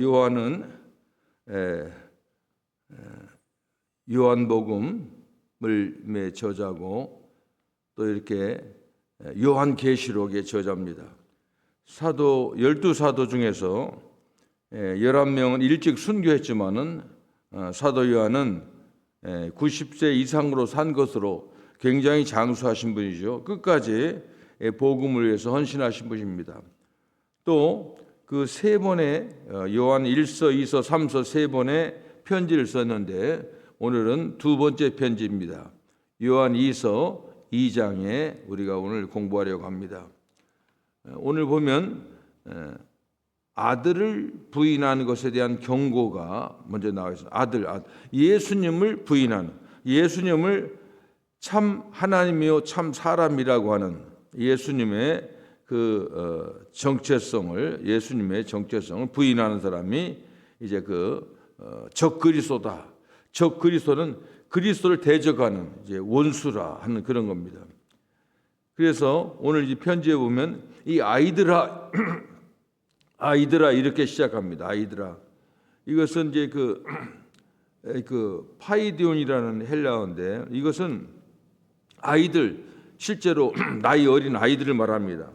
요한은 요한복음을 저자고 또 이렇게 요한계시록의 저자입니다. 사도 12사도 중에서 11명은 일찍 순교했지만은 사도 요한은 90세 이상으로 산 것으로 굉장히 장수하신 분이죠. 끝까지 복음을 위해서 헌신하신 분입니다. 또 그 세 번의 요한 1서, 2서, 3서 세 번의 편지를 썼는데 오늘은 두 번째 편지입니다. 요한 2서 2장에 우리가 오늘 공부하려고 합니다. 오늘 보면 아들을 부인하는 것에 대한 경고가 먼저 나와 있습니다. 아들. 예수님을 부인하는, 예수님을 참 하나님이요 참 사람이라고 하는 예수님의 그 정체성을, 예수님의 정체성을 부인하는 사람이 이제 적그리스도다. 적그리스도는 그리스도를 대적하는 이제 원수라 하는 그런 겁니다. 그래서 오늘 이 편지에 보면 이 아이들아 이렇게 시작합니다. 아이들아. 이것은 이제 그 파이디온이라는 헬라어인데 이것은 아이들, 실제로 나이 어린 아이들을 말합니다.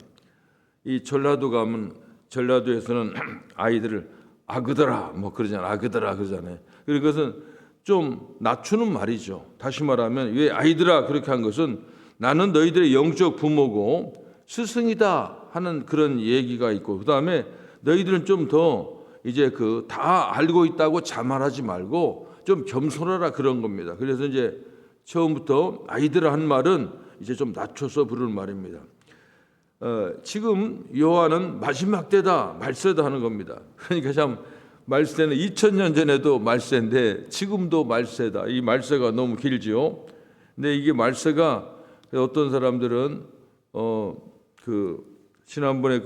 이 전라도 가면 전라도에서는 아이들을 아그더라 뭐 그러잖아요. 아그더라 그러잖아요. 그것은 좀 낮추는 말이죠. 다시 말하면 왜 아이들아 그렇게 한 것은 나는 너희들의 영적 부모고 스승이다 하는 그런 얘기가 있고, 그다음에 너희들은 좀 더 이제 다 알고 있다고 자만하지 말고 좀 겸손하라 그런 겁니다. 그래서 이제 처음부터 아이들아 한 말은 이제 좀 낮춰서 부르는 말입니다. 지금 요한은 마지막 때다, 말세다 하는 겁니다. 그러니까 참 말세는 2000년 전에도 말세인데 지금도 말세다. 이 말세가 너무 길지요. 근데 이게 말세가 어떤 사람들은 지난번에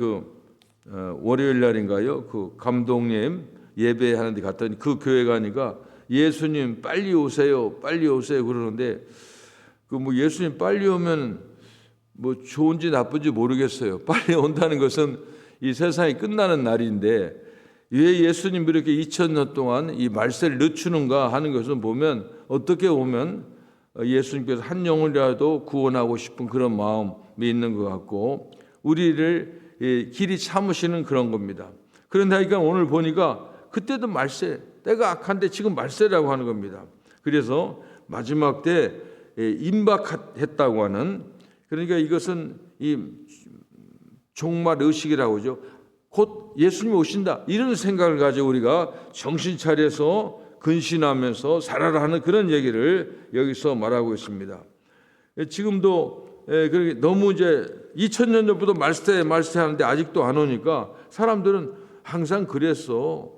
월요일 날인가요? 그 감독님 예배하는 데 갔더니 그 교회 가니까 예수님 빨리 오세요, 빨리 오세요 그러는데 예수님 빨리 오면 좋은지 나쁜지 모르겠어요. 빨리 온다는 것은 이 세상이 끝나는 날인데 왜 예수님이 이렇게 2000년 동안 이 말세를 늦추는가 하는 것은 보면 어떻게 보면 예수님께서 한 영혼이라도 구원하고 싶은 그런 마음이 있는 것 같고 우리를 길이 참으시는 그런 겁니다. 그런데 오늘 보니까 그때도 말세, 때가 악한데 지금 말세라고 하는 겁니다. 그래서 마지막 때 임박했다고 하는, 그러니까 이것은 이 종말 의식이라고 하죠. 곧 예수님이 오신다 이런 생각을 가지고 우리가 정신 차려서 근신하면서 살아라 하는 그런 얘기를 여기서 말하고 있습니다. 지금도 그렇게 너무 이제 2000년 전부터 말세 하는데 아직도 안 오니까 사람들은 항상 그랬어.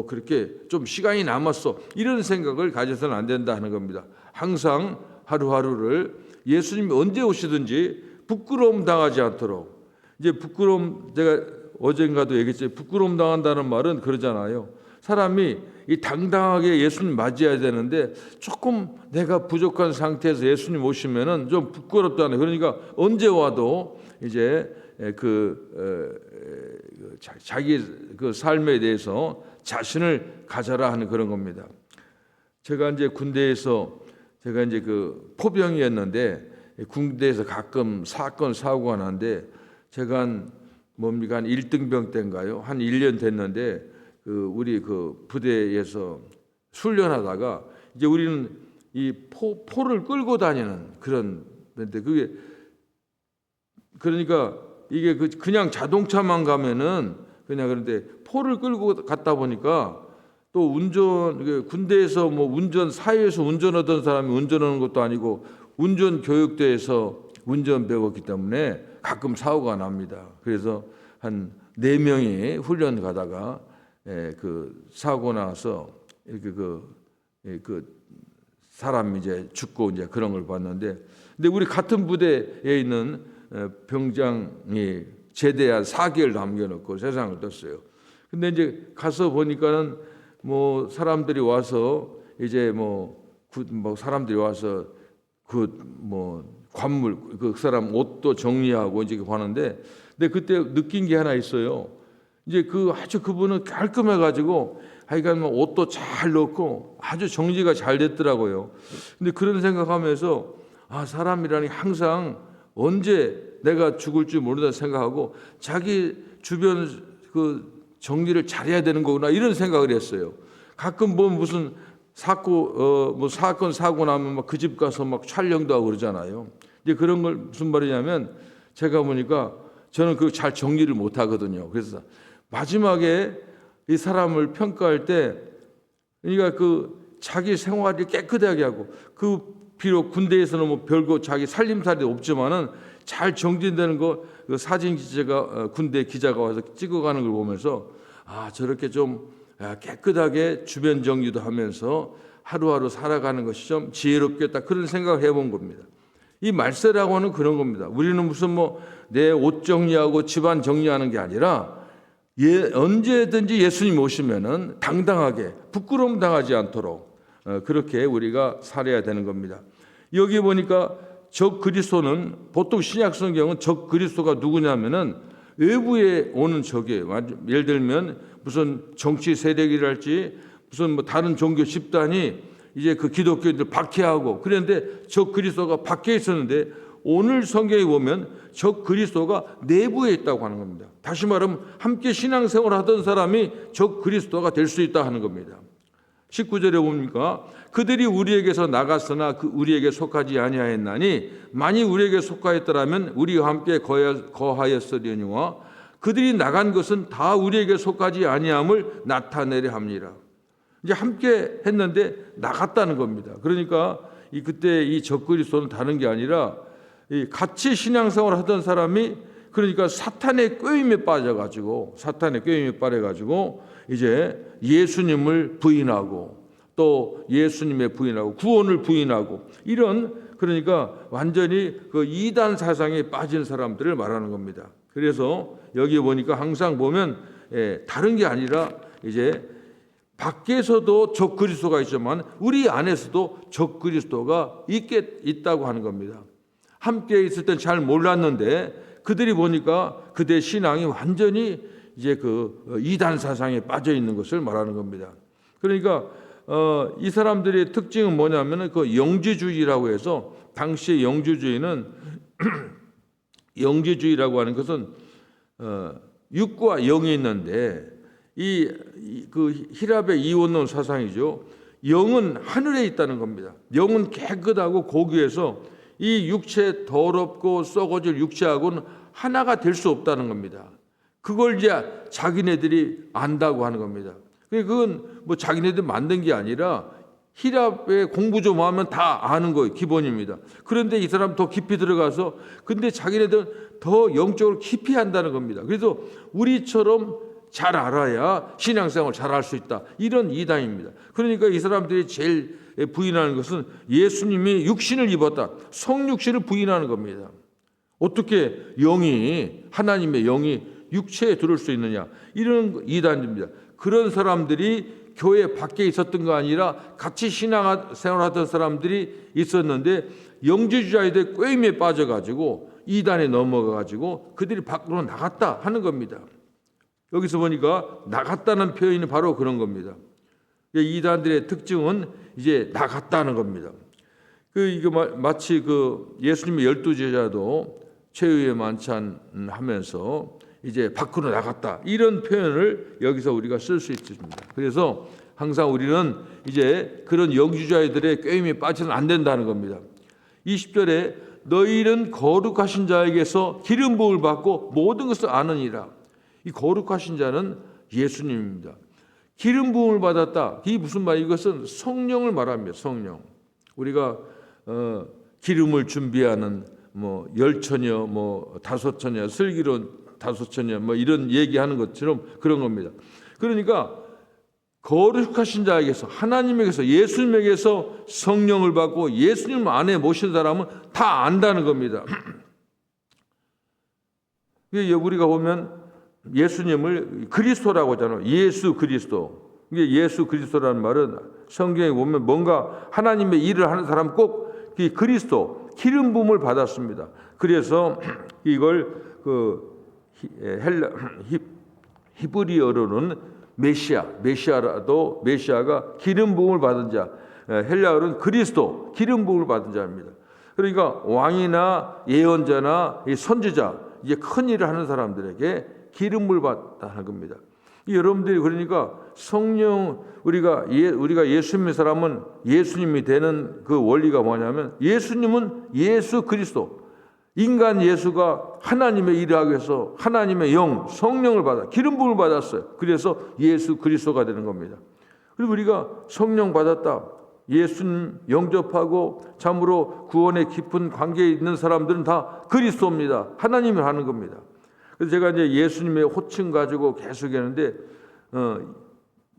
그렇게 좀 시간이 남았어. 이런 생각을 가져서는 안 된다 하는 겁니다. 항상 하루하루를 예수님이 언제 오시든지 부끄러움 당하지 않도록, 이제 부끄러움, 제가 어젠가도 얘기했죠. 부끄러움 당한다는 말은 그러잖아요. 사람이 이 당당하게 예수님 맞이해야 되는데 조금 내가 부족한 상태에서 예수님 오시면은 좀 부끄럽잖아요. 그러니까 언제 와도 이제 자기 삶에 대해서 자신을 가져라 하는 그런 겁니다. 제가 이제 군대에서 포병이었는데 군대에서 가끔 사고가 나는데 제가 한 1등병 때인가요? 한 1년 됐는데 우리 부대에서 훈련하다가 이제 우리는 이 포를 끌고 다니는 그런 데인데 그러니까 이게 그냥 자동차만 가면은 그냥 그런데 포를 끌고 갔다 보니까 또 군대에서 운전 사회에서 운전하던 사람이 운전하는 것도 아니고 운전 교육대에서 운전 배웠기 때문에 가끔 사고가 납니다. 그래서 한 4명이 훈련 가다가 사고 나서 이렇게 사람이 이제 죽고 이제 그런 걸 봤는데, 근데 우리 같은 부대에 있는 병장이 제대한 4개월 남겨놓고 세상을 떴어요. 근데 이제 가서 보니까는 사람들이 와서 이제 사람들이 와서 관물 그 사람 옷도 정리하고 이제 하는데, 근데 그때 느낀 게 하나 있어요. 이제 아주 그분은 깔끔해가지고 하여간 뭐 옷도 잘 넣고 아주 정리가 잘 됐더라고요. 근데 그런 생각하면서 사람이라니 항상 언제 내가 죽을지 모른다 생각하고 자기 주변 정리를 잘해야 되는 거구나 이런 생각을 했어요. 가끔 무슨 사건 사고 나면 막 그 집 가서 막 촬영도 하고 그러잖아요. 이제 그런 걸 무슨 말이냐면 제가 보니까 저는 잘 정리를 못 하거든요. 그래서 마지막에 이 사람을 평가할 때 그러니까 자기 생활이 깨끗하게 하고 비록 군대에서는 뭐 별거 자기 살림살이 없지만은 잘 정진되는 사진 기자가 군대 기자가 와서 찍어가는 걸 보면서 저렇게 좀 깨끗하게 주변 정리도 하면서 하루하루 살아가는 것이 좀 지혜롭겠다 그런 생각을 해본 겁니다. 이 말세라고 하는 그런 겁니다. 우리는 무슨 내 옷 정리하고 집안 정리하는 게 아니라 언제든지 예수님 오시면은 당당하게 부끄러움 당하지 않도록 그렇게 우리가 살아야 되는 겁니다. 여기 보니까 적 그리스도는 보통 신약 성경은 적 그리스도가 누구냐면은 외부에 오는 적이에요. 예를 들면 무슨 정치 세력이랄지 무슨 다른 종교 집단이 이제 기독교인들 박해하고 그런데 적 그리스도가 밖에 있었는데 오늘 성경에 보면 적 그리스도가 내부에 있다고 하는 겁니다. 다시 말하면 함께 신앙생활을 하던 사람이 적 그리스도가 될 수 있다 하는 겁니다. 19절에 보니까 그들이 우리에게서 나갔으나 우리에게 속하지 아니하였나니 만일 우리에게 속하였더라면 우리와 함께 거하였으려니와 그들이 나간 것은 다 우리에게 속하지 아니함을 나타내려 합니다. 이제 함께 했는데 나갔다는 겁니다. 그러니까 그때 이 적 그리스도는 다른 게 아니라 같이 신앙생활을 하던 사람이 그러니까 사탄의 꾀임에 빠져가지고 이제 예수님을 부인하고 또 예수님의 부인하고 구원을 부인하고 이런 그러니까 완전히 이단 사상에 빠진 사람들을 말하는 겁니다. 그래서 여기 보니까 항상 보면 다른 게 아니라 이제 밖에서도 적 그리스도가 있지만 우리 안에서도 적 그리스도가 있다고 하는 겁니다. 함께 있을 땐 잘 몰랐는데 그들이 보니까 그들의 신앙이 완전히 이제 이단 사상에 빠져 있는 것을 말하는 겁니다. 그러니까 이 사람들의 특징은 뭐냐면은 영지주의라고 해서 당시의 영지주의는 영지주의라고 하는 것은 육과 영이 있는데 히랍의 이원론 사상이죠. 영은 하늘에 있다는 겁니다. 영은 깨끗하고 고귀해서 이 육체 더럽고 썩어질 육체하고는 하나가 될 수 없다는 겁니다. 그걸 이제 자기네들이 안다고 하는 겁니다. 그건 자기네들 만든 게 아니라 히랍에 공부 좀 하면 다 아는 거예요. 기본입니다. 그런데 이 사람 더 깊이 들어가서 근데 자기네들 더 영적으로 깊이 한다는 겁니다. 그래서 우리처럼 잘 알아야 신앙생활을 잘 할 수 있다. 이런 이단입니다. 그러니까 이 사람들이 제일 부인하는 것은 예수님이 육신을 입었다. 성육신을 부인하는 겁니다. 어떻게 하나님의 영이 육체에 들어올 수 있느냐. 이런 이단입니다. 그런 사람들이 교회 밖에 있었던 거 아니라 같이 신앙생활하던 사람들이 있었는데 영지주의자들의 꾀임에 빠져가지고 이단에 넘어가가지고 그들이 밖으로 나갔다 하는 겁니다. 여기서 보니까 나갔다는 표현이 바로 그런 겁니다. 이단들의 특징은 이제 나갔다는 겁니다. 이거 마치 예수님의 12제자도 최후의 만찬 하면서 이제 밖으로 나갔다 이런 표현을 여기서 우리가 쓸 수 있습니다. 그래서 항상 우리는 이제 그런 영지주의자들의 꾀임에 빠져서는 안 된다는 겁니다. 20절에 너희는 거룩하신 자에게서 기름 부음을 받고 모든 것을 아느니라. 이 거룩하신 자는 예수님입니다. 기름 부음을 받았다. 이게 무슨 말이에요? 이것은 성령을 말합니다. 성령. 우리가 기름을 준비하는 열처녀, 다섯처녀, 슬기로운 다섯처녀 이런 얘기하는 것처럼 그런 겁니다. 그러니까 거룩하신 자에게서 하나님에게서 예수님에게서 성령을 받고 예수님 안에 모신 사람은 다 안다는 겁니다. 우리가 보면 예수님을 그리스도라고 하잖아요. 예수 그리스도. 예수 그리스도라는 말은 성경에 보면 뭔가 하나님의 일을 하는 사람 꼭 이 그리스도 기름 부음을 받았습니다. 그래서 이걸 히브리어로는 메시아라도 메시아가 기름 부음을 받은 자, 헬라어로는 그리스도, 기름 부음을 받은 자입니다. 그러니까 왕이나 예언자나 선지자, 이제 큰 일을 하는 사람들에게 기름을 받다는 겁니다. 여러분들이 그러니까 성령, 우리가 예수 믿는 사람은 예수님이 되는 그 원리가 뭐냐면, 예수님은 예수 그리스도, 인간 예수가 하나님의 일을 하기 위해서 하나님의 영, 성령을 받아 기름 부음을 받았어요. 그래서 예수 그리스도가 되는 겁니다. 그리고 우리가 성령 받았다, 예수님 영접하고 참으로 구원의 깊은 관계에 있는 사람들은 다 그리스도입니다. 하나님을 하는 겁니다. 그래서 제가 이제 예수님의 호칭 가지고 계속 했는데,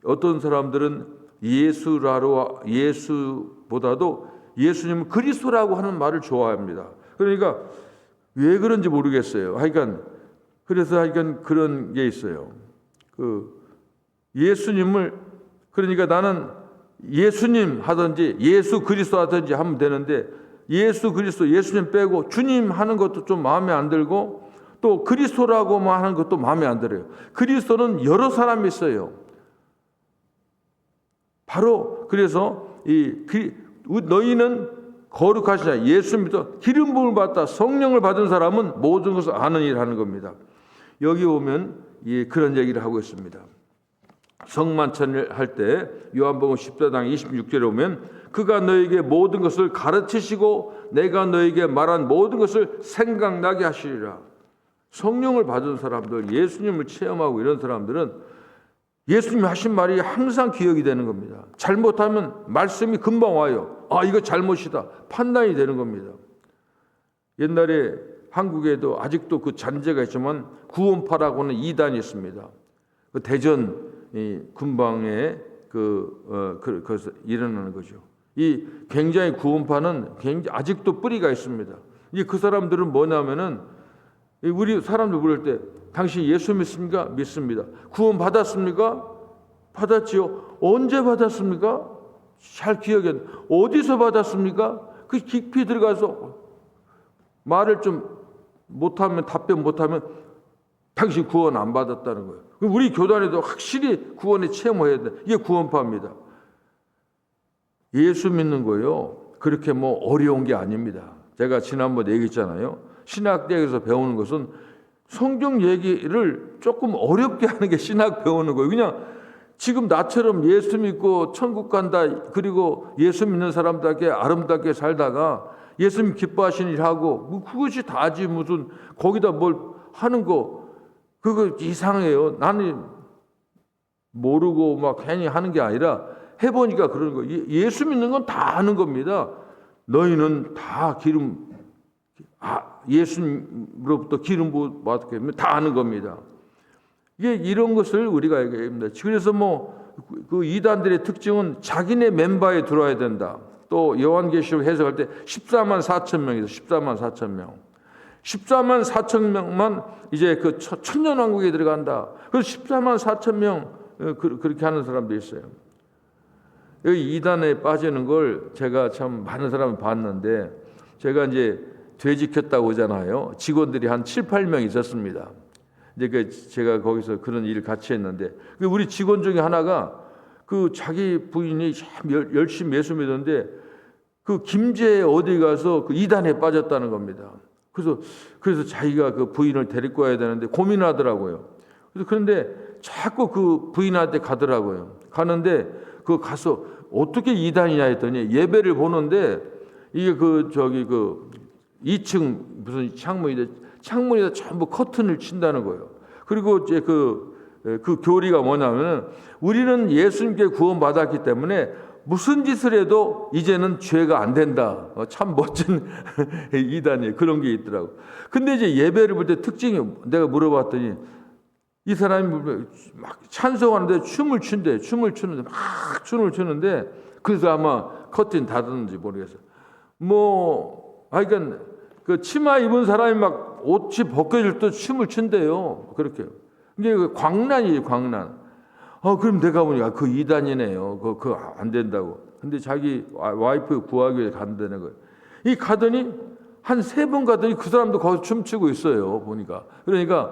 어떤 사람들은 예수보다도 예수님은 그리스도라고 하는 말을 좋아합니다. 그러니까 왜 그런지 모르겠어요. 그래서 그런 게 있어요. 예수님을, 그러니까 나는 예수님 하든지 예수 그리스도 하든지 하면 되는데, 예수 그리스도, 예수님 빼고 주님 하는 것도 좀 마음에 안 들고, 또 그리스도라고만 하는 것도 마음에 안 들어요. 그리스도는 여러 사람이 있어요. 바로 그래서 너희는 거룩하시냐, 예수 믿어 기름 부음을 받다, 성령을 받은 사람은 모든 것을 아는 일을 하는 겁니다. 여기 오면 그런 얘기를 하고 있습니다. 성만찬을 할 때 요한복음 10장 26절에 오면, 그가 너에게 모든 것을 가르치시고 내가 너에게 말한 모든 것을 생각나게 하시리라. 성령을 받은 사람들, 예수님을 체험하고 이런 사람들은 예수님이 하신 말이 항상 기억이 되는 겁니다. 잘못하면 말씀이 금방 와요. 이거 잘못이다, 판단이 되는 겁니다. 옛날에 한국에도 아직도 그 잔재가 있지만 구원파라고는 이단이 있습니다. 그 대전 군방에 거기서 일어나는 거죠. 이 굉장히 구원파는 아직도 뿌리가 있습니다. 그 사람들은 뭐냐면은, 우리 사람들 물을 때 당신 예수 믿습니까? 믿습니다. 구원 받았습니까? 받았지요. 언제 받았습니까? 잘 기억이 안 나. 어디서 받았습니까? 그 깊이 들어가서 말을 좀 못하면, 답변 못하면 당신 구원 안 받았다는 거예요. 우리 교단에도 확실히 구원에 체험해야 돼. 이게 구원파입니다. 예수 믿는 거요, 그렇게 어려운 게 아닙니다. 제가 지난번에 얘기했잖아요. 신학대학에서 배우는 것은 성경 얘기를 조금 어렵게 하는 게 신학 배우는 거예요. 그냥 지금 나처럼 예수 믿고 천국 간다, 그리고 예수 믿는 사람답게 아름답게 살다가 예수님 기뻐하시는 일 하고, 그것이 다지 무슨 거기다 뭘 하는 거, 그거 이상해요. 나는 모르고 괜히 하는 게 아니라 해보니까 그러는 거예요. 예수 믿는 건 다 아는 겁니다. 너희는 다 예수님으로부터 기름 부음 받게 되면 다 아는 겁니다. 이런 것을 우리가 얘기합니다. 그래서 그 이단들의 특징은 자기네 멤버에 들어야 된다. 또 요한계시록 해석할 때 14만 4천 명이죠. 14만 4천 명. 14만 4천 명만 이제 그 천년왕국에 들어간다. 그래서 14만 4천 명 그렇게 하는 사람도 있어요. 여기 이단에 빠지는 걸 제가 참 많은 사람을 봤는데, 제가 이제 되지켰다고 하잖아요. 직원들이 한 7, 8명 있었습니다. 이제 제가 거기서 그런 일을 같이 했는데, 우리 직원 중에 하나가 자기 부인이 참 열심히 예수 믿었는데 김제 어디 가서 이단에 빠졌다는 겁니다. 그래서 자기가 그 부인을 데리고 와야 되는데 고민하더라고요. 그런데 자꾸 그 부인한테 가더라고요. 가는데 가서 어떻게 이단이냐 했더니, 예배를 보는데 이게 2층 무슨 창문에다 전부 커튼을 친다는 거예요. 그리고 이제 그 교리가 뭐냐면, 우리는 예수님께 구원받았기 때문에 무슨 짓을 해도 이제는 죄가 안 된다. 참 멋진 이단이에요. 그런 게 있더라고. 근데 이제 예배를 볼 때 특징이, 내가 물어봤더니 이 사람이 막 찬송하는데 춤을 추는데 그래서 아마 커튼 닫았는지 모르겠어요. 그러니까 그 치마 입은 사람이 막 옷이 벗겨질 때 춤을 춘대요. 그렇게. 이게 광란이에요, 광란. 그럼 내가 보니까 그 이단이네요. 그거 안 된다고. 근데 자기 와이프 구하기 위해 간다는 거예요. 가더니 한 3번 가더니 그 사람도 거기서 춤추고 있어요, 보니까. 그러니까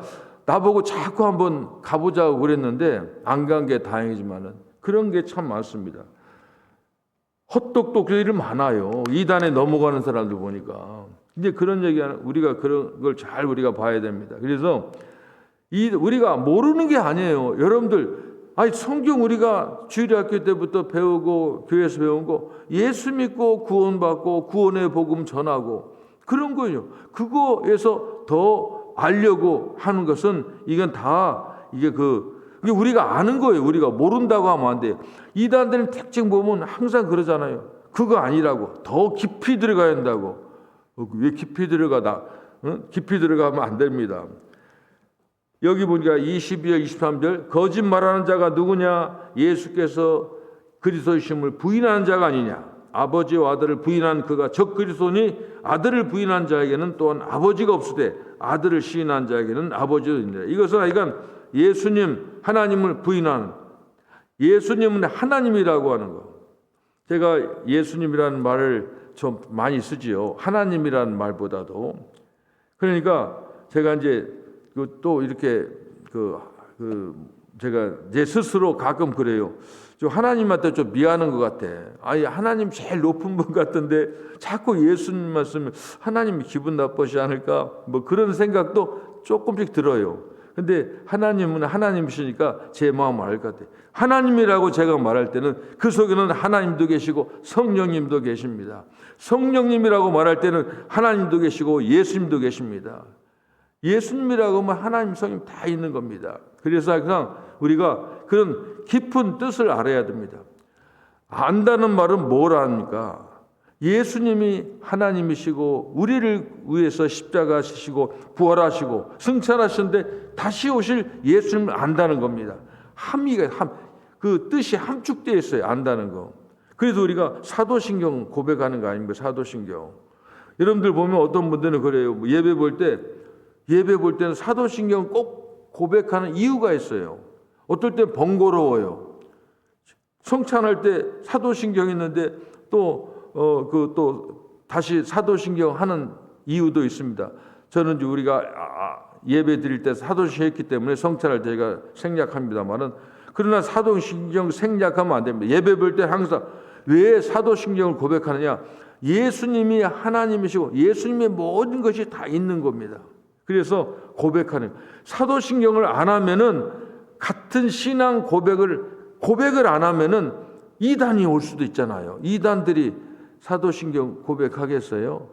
나보고 자꾸 한번 가보자고 그랬는데 안 간 게 다행이지만은 그런 게 참 많습니다. 헛똑똑들이 많아요. 이단에 넘어가는 사람들 보니까. 이제 그런 얘기하는 우리가 그런 걸 잘 우리가 봐야 됩니다. 그래서 우리가 모르는 게 아니에요. 여러분들, 아니 성경 우리가 주일학교 때부터 배우고 교회에서 배운 거 예수 믿고 구원받고 구원의 복음 전하고 그런 거예요. 그거에서 더 알려고 하는 것은 이건 다 이게 우리가 아는 거예요. 우리가 모른다고 하면 안 돼요. 이단들은 특징 보면 항상 그러잖아요. 그거 아니라고. 더 깊이 들어가야 한다고. 왜 깊이 들어가다? 깊이 들어가면 안 됩니다. 여기 보니까 22절, 23절 거짓말하는 자가 누구냐? 예수께서 그리스도이심을 부인하는 자가 아니냐? 아버지와 아들을 부인한 그가 적 그리스도니 아들을 부인한 자에게는 또한 아버지가 없으되 아들을 시인한 자에게는 아버지도 있느니라. 이것은 하여간 예수님 하나님을 부인하는 예수님은 하나님이라고 하는 거. 제가 예수님이라는 말을 좀 많이 쓰지요. 하나님이라는 말보다도. 그러니까 제가 이제 또 이렇게 제가 제 스스로 가끔 그래요. 좀 하나님한테 좀 미안한 것 같아. 아니 하나님 제일 높은 분 같은데 자꾸 예수님만 쓰면 하나님이 기분 나쁘지 않을까? 뭐 그런 생각도 조금씩 들어요. 근데 하나님은 하나님이시니까 제 마음을 알 것 같아요. 하나님이라고 제가 말할 때는 그 속에는 하나님도 계시고 성령님도 계십니다. 성령님이라고 말할 때는 하나님도 계시고 예수님도 계십니다. 예수님이라고 하면 하나님, 성령 다 있는 겁니다. 그래서 항상 우리가 그런 깊은 뜻을 알아야 됩니다. 안다는 말은 뭘 압니까? 예수님이 하나님이시고 우리를 위해서 십자가 지시고 부활하시고 승천하셨는데 다시 오실 예수님을 안다는 겁니다. 그 뜻이 함축되어 있어요. 안다는 거. 그래서 우리가 사도신경 고백하는 거 아닙니까? 사도신경. 여러분들 보면 어떤 분들은 그래요. 예배 볼 때는 사도신경 꼭 고백하는 이유가 있어요. 어떨 때 번거로워요. 성찬할 때 사도신경 있는데 또 다시 사도신경 하는 이유도 있습니다. 저는 이제 우리가 예배 드릴 때 사도신경 했기 때문에 성찬할 때 제가 생략합니다만은 그러나 사도신경 생략하면 안 됩니다. 예배 볼 때 항상 왜 사도신경을 고백하느냐? 예수님이 하나님이시고 예수님의 모든 것이 다 있는 겁니다. 그래서 고백하는 사도신경을 안 하면은 같은 신앙 고백을 안 하면은 이단이 올 수도 있잖아요. 이단들이 사도신경 고백하겠어요?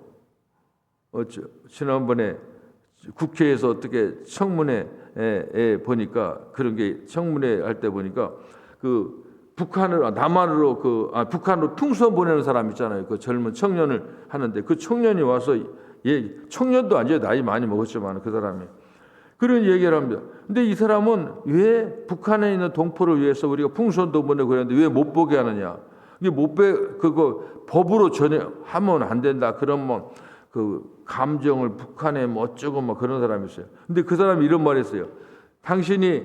지난번에 국회에서 어떻게 청문회에 보니까 그런 게 청문회 할 때 보니까 북한으로 풍선 보내는 사람 있잖아요. 그 젊은 청년을 하는데 그 청년이 와서 청년도 아니에요. 나이 많이 먹었지만 그 사람이 그런 얘기를 합니다. 근데 이 사람은 왜 북한에 있는 동포를 위해서 우리가 풍선도 보내고 그랬는데 왜 못 보게 하느냐? 이게 그거 법으로 전혀 하면 안 된다. 그러면 그 감정을 북한에 뭐 어쩌고 뭐 그런 사람이 있어요. 근데 그 사람이 이런 말 했어요. 당신이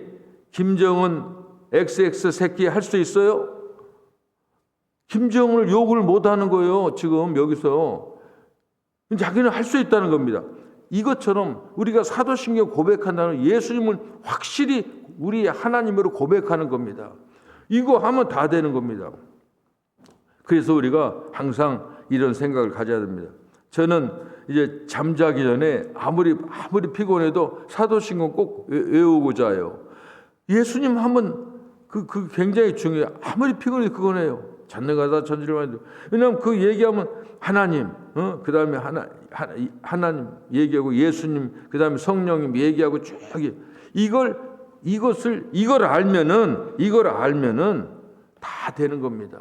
김정은 XX 새끼 할 수 있어요? 김정은을 욕을 못 하는 거예요. 지금 여기서. 자기는 할 수 있다는 겁니다. 이것처럼 우리가 사도신경 고백한다는 예수님을 확실히 우리 하나님으로 고백하는 겁니다. 이거 하면 다 되는 겁니다. 그래서 우리가 항상 이런 생각을 가져야 됩니다. 저는 이제 잠자기 전에 아무리 피곤해도 사도신경 꼭 외우고 자요. 예수님 하면 그 굉장히 중요해요. 아무리 피곤해도 그건 해요. 전능하다 전지를 왜냐하면 그 얘기하면 하나님, 그 다음에 하나님 얘기하고 예수님, 그 다음에 성령님 얘기하고 쭉 이걸 알면은 다 되는 겁니다.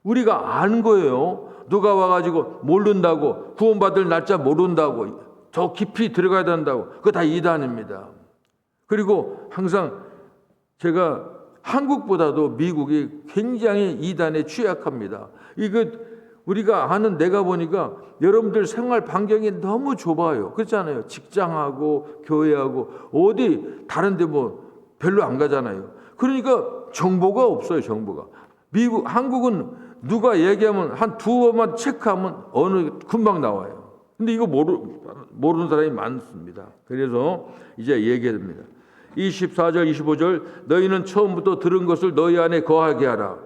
우리가 아는 거예요. 누가 와가지고 모른다고 구원받을 날짜 모른다고 더 깊이 들어가야 된다고 그거 다 이단입니다. 그리고 항상 제가 한국보다도 미국이 굉장히 이단에 취약합니다. 이거 우리가 아는 내가 보니까 여러분들 생활 반경이 너무 좁아요. 그렇잖아요. 직장하고 교회하고 어디 다른데 뭐 별로 안 가잖아요. 그러니까 정보가 없어요. 정보가. 한국은 누가 얘기하면 한 두어만 체크하면 금방 나와요. 근데 이거 모르는 사람이 많습니다. 그래서 이제 얘기합니다. 24절 25절 너희는 처음부터 들은 것을 너희 안에 거하게 하라.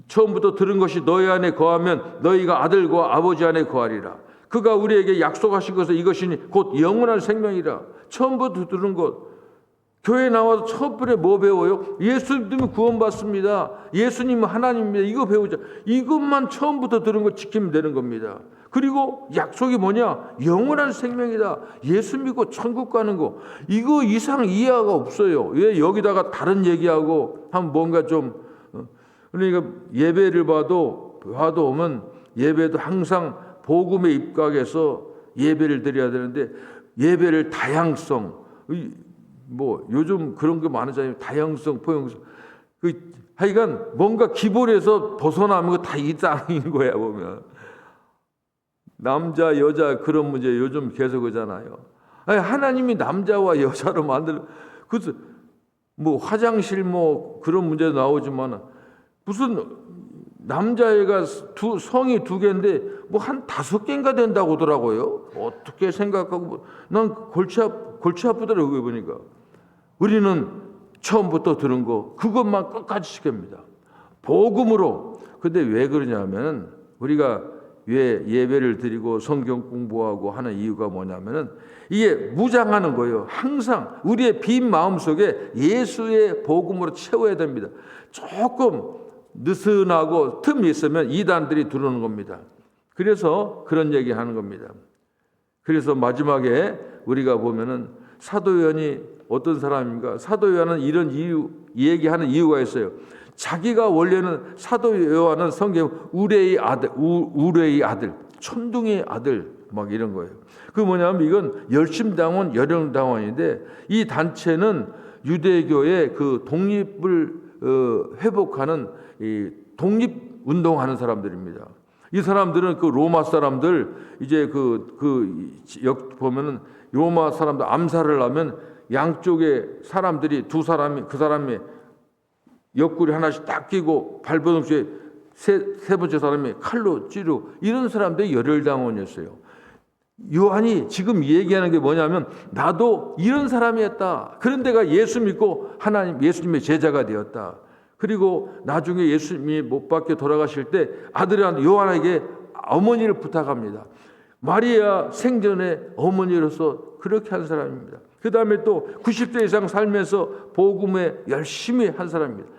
처음부터 들은 것이 너희 안에 거하면 너희가 아들과 아버지 안에 거하리라. 그가 우리에게 약속하신 것은 이것이니 곧 영원한 생명이라. 처음부터 들은 것. 교회 나와서 첫 번에 뭐 배워요? 예수 믿으면 구원받습니다. 예수님은 하나님입니다. 이거 배우자. 이것만 처음부터 들은 거 지키면 되는 겁니다. 그리고 약속이 뭐냐? 영원한 생명이다. 예수 믿고 천국 가는 거. 이거 이상 이해가 없어요. 왜 여기다가 다른 얘기하고 하면 뭔가 좀 그러니까 예배를 봐도 오면 예배도 항상 복음에 입각해서 예배를 드려야 되는데 예배를 다양성 뭐 요즘 그런 게 많으잖아요. 다양성, 포용성. 하여간 뭔가 기본에서 벗어나면 거 다 이상인 거야 보면. 남자 여자 그런 문제 요즘 계속 하잖아요. 아니, 하나님이 남자와 여자로 만들 그래서 뭐 화장실 뭐 그런 문제도 나오지만 무슨 남자애가 성이 2개인데 뭐 한 5개인가 된다고 하더라고요. 어떻게 생각하고 난 골치 아프더라고요 보니까. 우리는 처음부터 들은 거 그것만 끝까지 지킵니다. 복음으로. 근데 왜 그러냐면 우리가 왜 예배를 드리고 성경 공부하고 하는 이유가 뭐냐면은 이게 무장하는 거예요. 항상 우리의 빈 마음속에 예수의 복음으로 채워야 됩니다. 조금 느슨하고 틈이 있으면 이단들이 들어오는 겁니다. 그래서 그런 얘기 하는 겁니다. 그래서 마지막에 우리가 보면은 사도 요한이 어떤 사람인가? 사도 요한은 이런 얘기하는 이유가 있어요. 자기가 원래는 사도 요한은 성경 우레의 아들, 천둥의 아들 막 이런 거예요. 그 뭐냐면 이건 열심당원, 열영당원인데 이 단체는 유대교의 그 독립을 회복하는 이 독립 운동하는 사람들입니다. 이 사람들은 그 로마 사람들 이제 보면은 로마 사람들 암살을 하면 양쪽에 사람들이 두 사람이 그 사람이 옆구리 하나씩 딱 끼고 발버둥치에 세 번째 사람이 칼로 찌르고 이런 사람들이 열혈당원이었어요. 요한이 지금 얘기하는 게 뭐냐면 나도 이런 사람이었다. 그런데 내가 예수 믿고 예수님의 제자가 되었다. 그리고 나중에 예수님이 못 박혀 돌아가실 때 아들한 요한에게 어머니를 부탁합니다. 마리아 생전에 어머니로서 그렇게 한 사람입니다. 그 다음에 또 90세 이상 살면서 복음에 열심히 한 사람입니다.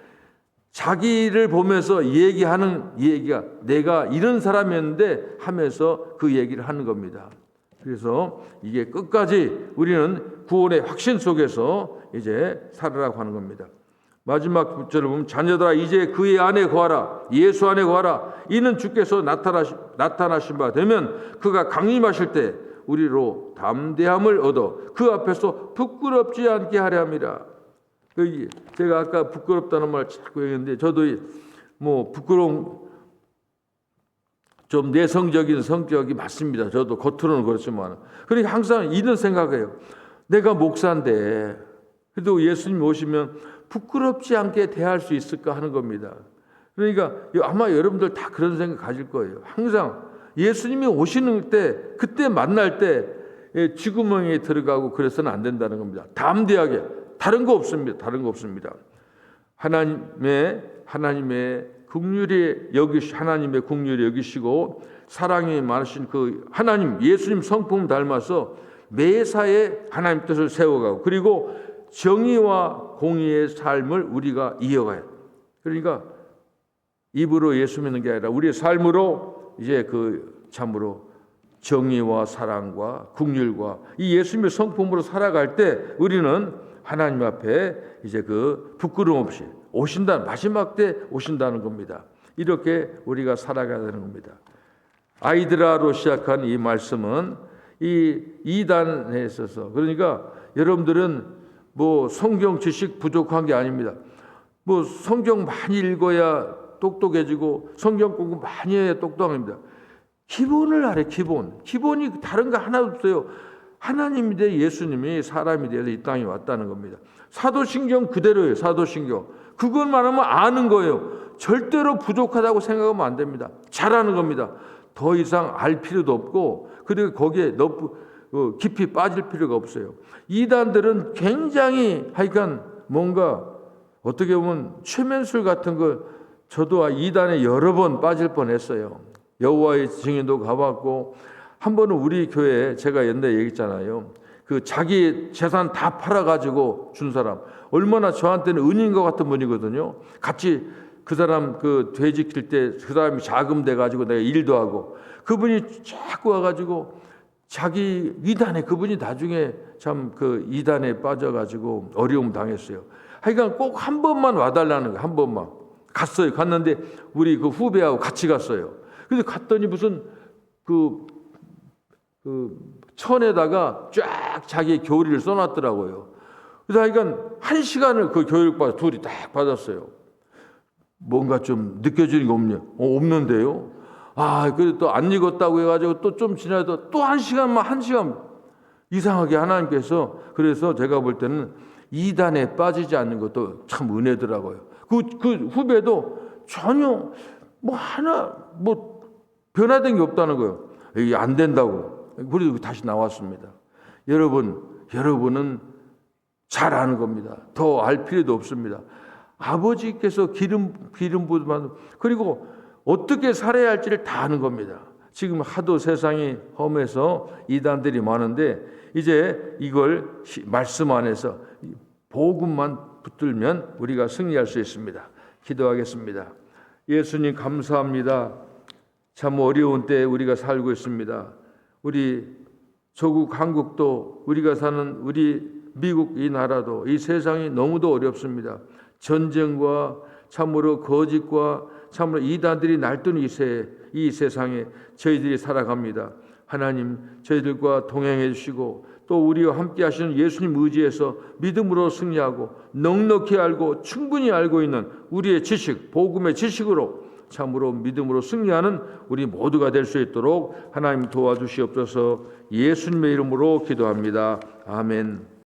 자기를 보면서 얘기하는 얘기가 내가 이런 사람이었는데 하면서 그 얘기를 하는 겁니다. 그래서 이게 끝까지 우리는 구원의 확신 속에서 이제 살아라고 하는 겁니다. 마지막 구절을 보면 자녀들아 이제 그의 안에 거하라. 예수 안에 거하라. 이는 주께서 나타나신 바 되면 그가 강림하실 때 우리로 담대함을 얻어 그 앞에서 부끄럽지 않게 하려 함이라. 제가 아까 부끄럽다는 말 자꾸 했는데 저도 뭐 부끄러운 좀 내성적인 성격이 맞습니다. 저도 겉으로는 그렇지만 그러니까 항상 이런 생각해요. 내가 목사인데 그래도 예수님 오시면 부끄럽지 않게 대할 수 있을까 하는 겁니다. 그러니까 아마 여러분들 다 그런 생각 가질 거예요. 항상 예수님이 오시는 때 그때 만날 때 쥐구멍에 들어가고 그래서는 안 된다는 겁니다. 담대하게 다른 거 없습니다. 다른 거 없습니다. 하나님의 긍휼히 여기시고 사랑이 많으신 그 하나님 예수님 성품 닮아서 매사에 하나님 뜻을 세워가고 그리고 정의와 공의의 삶을 우리가 이어가야. 그러니까 입으로 예수 믿는 게 아니라 우리의 삶으로 이제 그 참으로 정의와 사랑과 긍휼과 이 예수님의 성품으로 살아갈 때 우리는 하나님 앞에 이제 그 부끄러움 없이 마지막 때 오신다는 겁니다. 이렇게 우리가 살아가야 되는 겁니다. 아이드라로 시작한 이 말씀은 이 2단에 있어서 그러니까 여러분들은 뭐 성경 지식 부족한 게 아닙니다. 뭐 성경 많이 읽어야 똑똑해지고 성경 공부 많이 해야 똑똑합니다. 기본을 알아요. 기본이 다른 거 하나도 없어요. 하나님이 돼 예수님이 사람이 되어서 이 땅에 왔다는 겁니다. 사도신경 그대로예요. 사도신경. 그것만 하면 아는 거예요. 절대로 부족하다고 생각하면 안 됩니다. 잘하는 겁니다. 더 이상 알 필요도 없고 그리고 거기에 깊이 빠질 필요가 없어요. 이단들은 굉장히 하여간 뭔가 어떻게 보면 최면술 같은 걸 저도 이단에 여러 번 빠질 뻔했어요. 여호와의 증인도 가봤고 한 번은 우리 교회에 제가 옛날에 얘기했잖아요. 그 자기 재산 다 팔아가지고 준 사람 얼마나 저한테는 은인 것 같은 분이거든요. 같이 그 사람 그 돼지 킬 때 그 사람이 자금 돼가지고 내가 일도 하고 그분이 자꾸 와가지고 자기 이단에 그분이 나중에 참 그 이단에 빠져가지고 어려움 당했어요. 하여간 꼭 한 번만 와달라는 거예요. 한 번만 갔어요. 갔는데 우리 그 후배하고 같이 갔어요. 근데 갔더니 무슨 그 천에다가 쫙 자기 교리를 써놨더라고요. 그래서 하여간 1시간을 그 교육받아 둘이 딱 받았어요. 뭔가 좀 느껴지는 게 없냐? 없는데요. 그래도 또 안 읽었다고 해가지고 또 좀 지나도 또 1시간 이상하게 하나님께서 그래서 제가 볼 때는 이단에 빠지지 않는 것도 참 은혜더라고요. 그 후배도 전혀 변화된 게 없다는 거예요. 이게 안 된다고. 그래도 다시 나왔습니다. 여러분은 잘 아는 겁니다. 더 알 필요도 없습니다. 아버지께서 기름 부음만 그리고 어떻게 살아야 할지를 다 아는 겁니다. 지금 하도 세상이 험해서 이단들이 많은데 이제 이걸 말씀 안에서 복음만 붙들면 우리가 승리할 수 있습니다. 기도하겠습니다. 예수님 감사합니다. 참 어려운 때에 우리가 살고 있습니다. 우리 조국 한국도 우리가 사는 우리 미국 이 나라도 이 세상이 너무도 어렵습니다. 전쟁과 참으로 거짓과 참으로 이단들이 날뛰는 이 세상에 저희들이 살아갑니다. 하나님 저희들과 동행해 주시고 또 우리와 함께 하시는 예수님 의지해서 믿음으로 승리하고 넉넉히 알고 충분히 알고 있는 우리의 지식, 복음의 지식으로 참으로 믿음으로 승리하는 우리 모두가 될 수 있도록 하나님 도와주시옵소서. 예수님의 이름으로 기도합니다. 아멘.